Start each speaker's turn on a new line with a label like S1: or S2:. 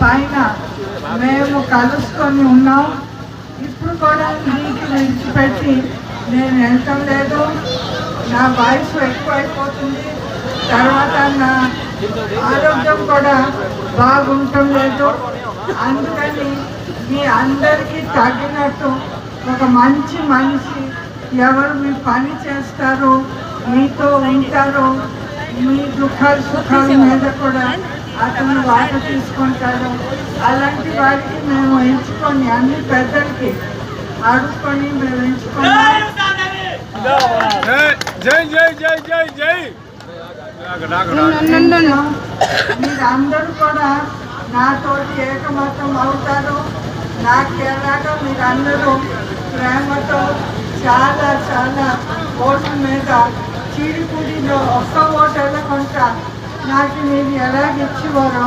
S1: పైన మేము కలుసుకొని ఉన్నాం. ఇప్పుడు కూడా నీకు విడిచిపెట్టి నేను వెళ్ళటం లేదు. నా వయసు ఎక్కువైపోతుంది, తర్వాత నా ఆరోగ్యం కూడా బాగుండటం లేదు. అందుకని మీ అందరికీ తగినట్టు ఒక మంచి మనిషి ఎవరు మీ పని చేస్తారో, మీతో ఉంటారో, మీ దుఃఖాలు సుఖాల మీద కూడా అతను వాట తీసుకుంటాడు. అలాంటి వారికి మేము ఎంచుకొని అన్ని పెద్దలకి అడుక్కొని మేము ఎంచుకున్నాం. మీరందరూ కూడా నాతోటి ఏకమతం అవుతారు. నాకు ఎలాగా మీరందరూ ప్రేమతో చాలా చాలా ఓట్ల మీద చీడిపూడిలో ఒక్క ఓటు వెళ్ళకుండా నాకు మీరు ఎలాగిచ్చేవారో